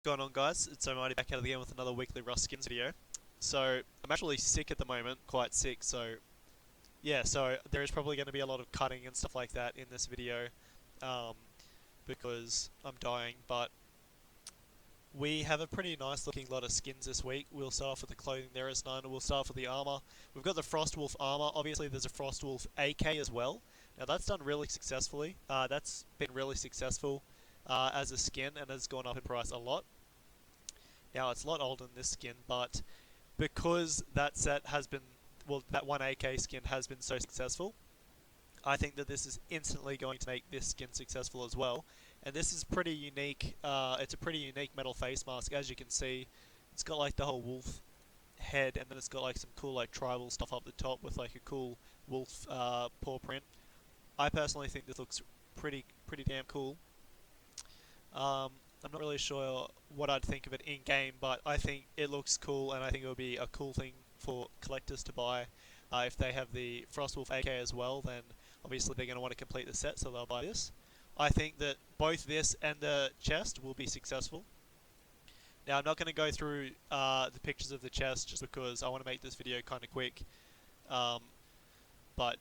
Going on, guys? It's OMIGHTY back at it again with another weekly Rust Skins video. So I'm actually sick at the moment, quite sick. So yeah, so there is probably going to be a lot of cutting and stuff like that in this video, um, because I'm dying. But we have a pretty nice looking lot of skins this week. We'll start off with the clothing. There is none. We'll start off with the armor. We've got the Frostwolf armor. Obviously, there's a Frostwolf AK as well. Now that's done really successfully. That's been really successful as a skin and has gone up in price a lot. Now it's a lot older than this skin, but because that set has been, well, that one AK skin has been so successful, I think that this is instantly going to make this skin successful as well. And this is pretty unique. It's a pretty unique metal face mask, as you can see. It's got like the whole wolf head, and then it's got like some cool like tribal stuff up the top with like a cool wolf paw print. I personally think this looks pretty damn cool. I'm not really sure what I'd think of it in game, but I think it looks cool, and I think it would be a cool thing for collectors to buy. If they have the Frostwolf AK as well, then obviously they're going to want to complete the set, so they'll buy this. I think that both this and the chest will be successful. Now, I'm not going to go through the pictures of the chest just because I want to make this video kind of quick. Um, but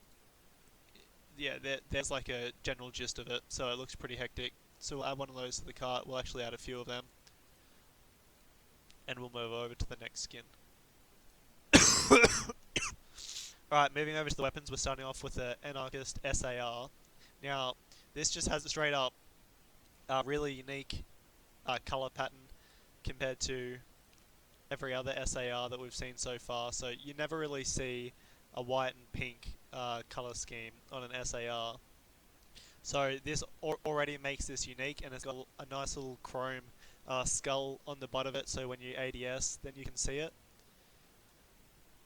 yeah, there's like a general gist of it, so it looks pretty hectic. So we'll add one of those to the cart. We'll actually add a few of them, and we'll move over to the next skin. Alright, moving over to the weapons, we're starting off with the Anarchist SAR. Now, this just has a straight up really unique colour pattern compared to every other SAR that we've seen so far. So you never really see a white and pink colour scheme on an SAR. So this already makes this unique, and it's got a nice little chrome skull on the butt of it, so when you ADS, then you can see it.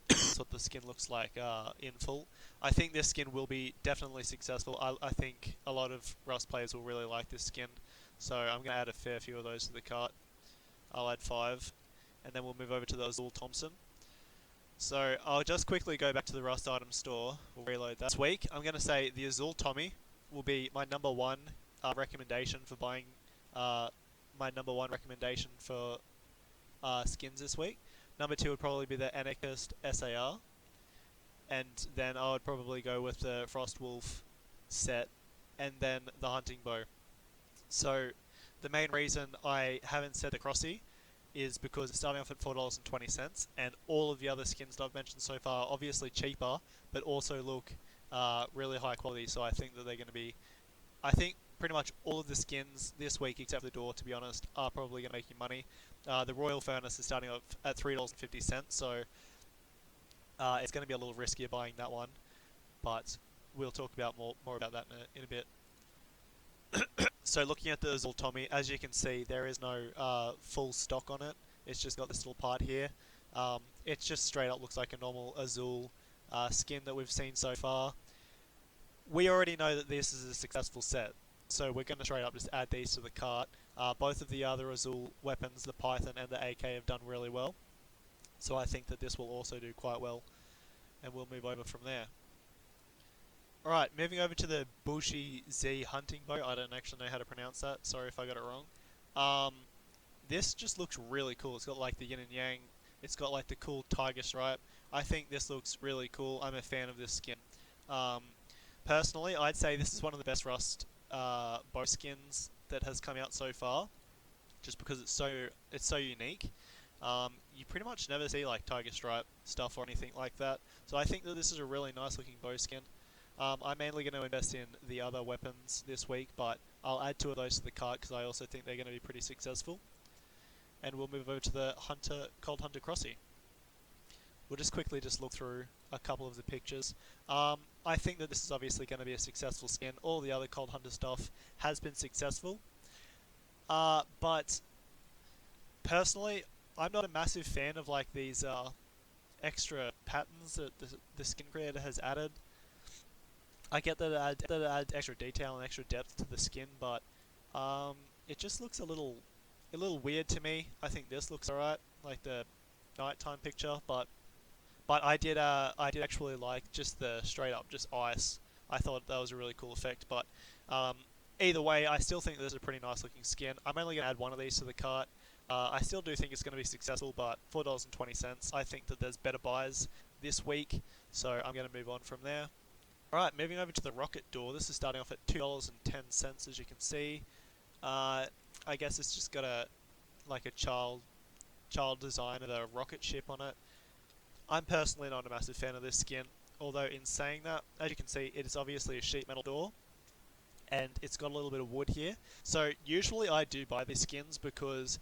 That's what the skin looks like in full. I think this skin will be definitely successful. I think a lot of Rust players will really like this skin, so I'm going to add a fair few of those to the cart. I'll add 5, and then we'll move over to the Azul Thompson. So I'll just quickly go back to the Rust item store. We'll reload that. This week, I'm going to say the Azul Tommy will be my number one recommendation for buying. My number one recommendation for skins this week. Number 2 would probably be the Anarchist SAR, and then I would probably go with the Frostwolf set, and then the hunting bow. So the main reason I haven't said the Crossy is because it's starting off at $4.20, and all of the other skins that I've mentioned so far are obviously cheaper, but also look really high quality. So I think that they're going to be, I think pretty much all of the skins this week, except for the door, to be honest, are probably going to make you money. The Royal Furnace is starting off at $3.50, so it's going to be a little riskier buying that one, but we'll talk about more about that in a bit. So looking at the Azul Tommy, as you can see, there is no full stock on it. It's just got this little part here. It just straight up looks like a normal Azul skin that we've seen so far. We already know that this is a successful set, so we're going to straight up just add these to the cart. Both of the other Azul weapons, the Python and the AK, have done really well, so I think that this will also do quite well, and we'll move over from there. Alright, moving over to the Bushi Z hunting bow. I don't actually know how to pronounce that, sorry if I got it wrong. This just looks really cool. It's got like the yin and yang, it's got like the cool tiger stripe. I think this looks really cool. I'm a fan of this skin. Personally, I'd say this is one of the best Rust bow skins that has come out so far, just because it's so unique. You pretty much never see like tiger stripe stuff or anything like that, so I think that this is a really nice looking bow skin. I'm mainly going to invest in the other weapons this week, but I'll add 2 of those to the cart because I also think they're going to be pretty successful. And we'll move over to the Cold Hunter Crossy. We'll just quickly look through a couple of the pictures. I think that this is obviously going to be a successful skin. All the other Cold Hunter stuff has been successful. But personally, I'm not a massive fan of like these extra patterns that the skin creator has added. I get that it adds extra detail and extra depth to the skin, but it just looks a little weird to me. I think this looks alright, like the nighttime picture, but I did actually like just the straight up just ice. I thought that was a really cool effect, but either way, I still think this is a pretty nice looking skin. I'm only going to add 1 of these to the cart. I still do think it's going to be successful, but $4.20. I think that there's better buys this week, so I'm going to move on from there. Alright, moving over to the rocket door. This is starting off at $2.10, as you can see. I guess it's just got a like a child design of a rocket ship on it. I'm personally not a massive fan of this skin, although in saying that, as you can see, it is obviously a sheet metal door, and it's got a little bit of wood here. So usually I do buy these skins because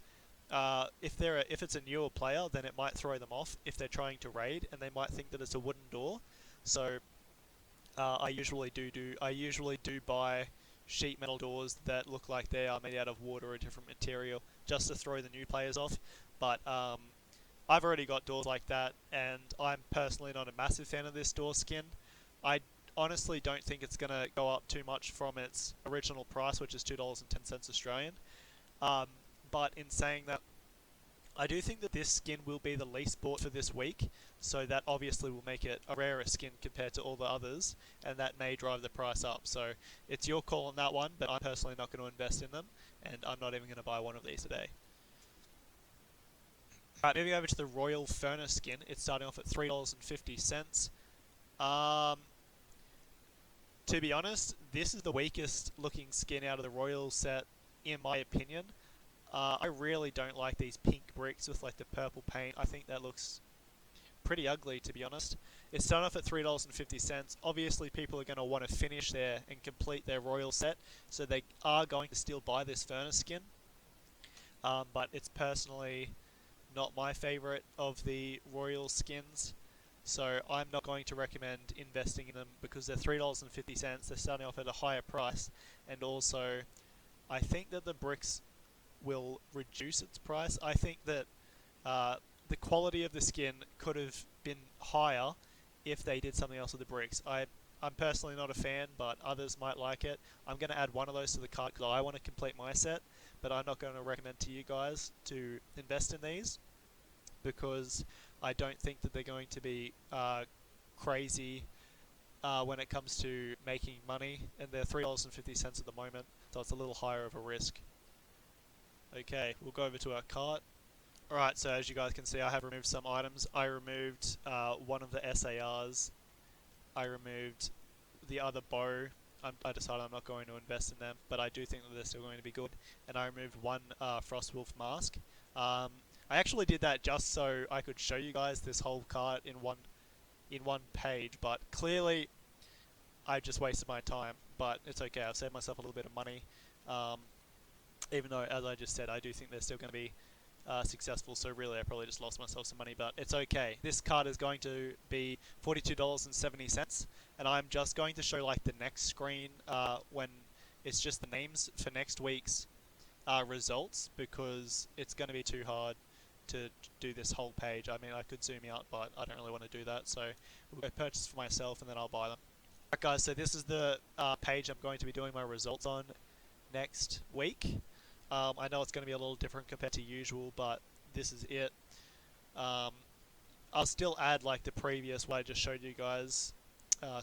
if it's a newer player, then it might throw them off if they're trying to raid, and they might think that it's a wooden door. So I usually do buy sheet metal doors that look like they are made out of wood or a different material, just to throw the new players off. But I've already got doors like that, and I'm personally not a massive fan of this door skin. I honestly don't think it's going to go up too much from its original price, which is $2.10 Australian. But in saying that, I do think that this skin will be the least bought for this week, so that obviously will make it a rarer skin compared to all the others, and that may drive the price up. So it's your call on that one, but I'm personally not going to invest in them, and I'm not even going to buy one of these today. Alright, moving over to the Royal Furnace skin. It's starting off at $3.50. To be honest, this is the weakest looking skin out of the Royal set, in my opinion. I really don't like these pink bricks with like the purple paint. I think that looks pretty ugly, to be honest. It's starting off at $3.50. Obviously, people are going to want to finish there and complete their Royal set, so they are going to still buy this Furnace skin. But it's personally not my favorite of the Royal skins, so I'm not going to recommend investing in them because they're $3.50. They're starting off at a higher price, and also I think that the bricks will reduce its price. I think that the quality of the skin could have been higher if they did something else with the bricks. I'm personally not a fan, but others might like it. I'm going to add one of those to the cart because I want to complete my set, but I'm not going to recommend to you guys to invest in these because I don't think that they're going to be crazy when it comes to making money, and they're $3.50 at the moment, so it's a little higher of a risk. Okay, we'll go over to our cart. Alright, so as you guys can see, I have removed some items. I removed one of the SARs. I removed the other bow. I decided I'm not going to invest in them, but I do think that they're still going to be good. And I removed one Frostwolf mask. I actually did that just so I could show you guys this whole cart in one page, but clearly I just wasted my time. But it's okay, I've saved myself a little bit of money. Even though, as I just said, I do think they're still going to be successful, so really I probably just lost myself some money, but it's okay. This card is going to be $42.70, and I'm just going to show like the next screen when it's just the names for next week's results, because it's going to be too hard to do this whole page. I mean, I could zoom out, but I don't really want to do that, so we'll go purchase for myself and then I'll buy them. Alright guys, so this is the page I'm going to be doing my results on next week. I know it's going to be a little different compared to usual, but this is it. I'll still add like the previous what I just showed you guys,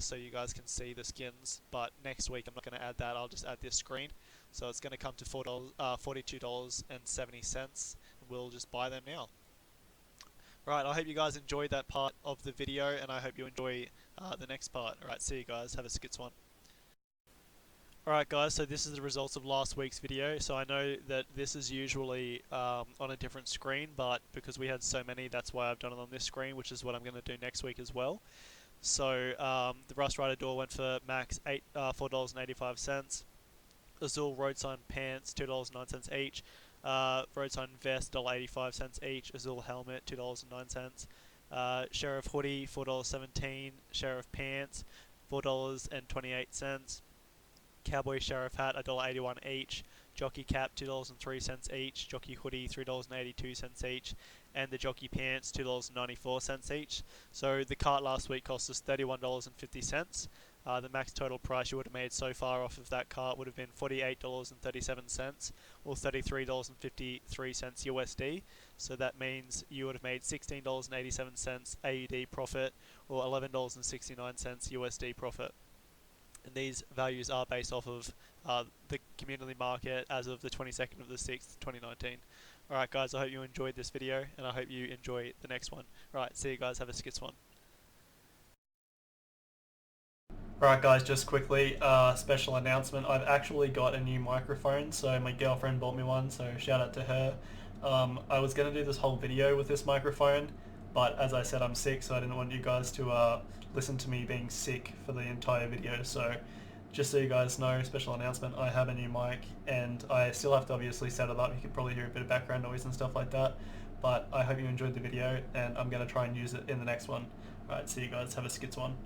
so you guys can see the skins, but next week I'm not going to add that. I'll just add this screen. So it's going to come to $42.70. We'll just buy them now. Right, I hope you guys enjoyed that part of the video, and I hope you enjoy the next part. Alright, see you guys. Have a skits one. Alright guys, so this is the results of last week's video. So I know that this is usually on a different screen, but because we had so many, that's why I've done it on this screen, which is what I'm going to do next week as well. So the Rust Rider door went for max $4.85. Azul Road Sign Pants, $2.09 each. Road Sign Vest, $1.85 each. Azul Helmet, $2.09. Sheriff Hoodie, $4.17. Sheriff Pants, $4.28. Cowboy Sheriff Hat, $1.81 each. Jockey Cap, $2.03 each. Jockey Hoodie, $3.82 each. And the Jockey Pants, $2.94 each. So the cart last week cost us $31.50. The max total price you would have made so far off of that cart would have been $48.37, or $33.53 USD. So that means you would have made $16.87 AUD profit, or $11.69 USD profit. And these values are based off of the community market as of the 22nd of the 6th, 2019. Alright guys, I hope you enjoyed this video, and I hope you enjoy the next one. Alright, see you guys, have a skits one. Alright guys, just quickly, special announcement. I've actually got a new microphone, so my girlfriend bought me one, so shout out to her. I was going to do this whole video with this microphone, but as I said, I'm sick, so I didn't want you guys to listen to me being sick for the entire video, so just so you guys know, special announcement, I have a new mic, and I still have to obviously set it up. You can probably hear a bit of background noise and stuff like that, but I hope you enjoyed the video, and I'm going to try and use it in the next one. Alright, see you guys, have a skits one.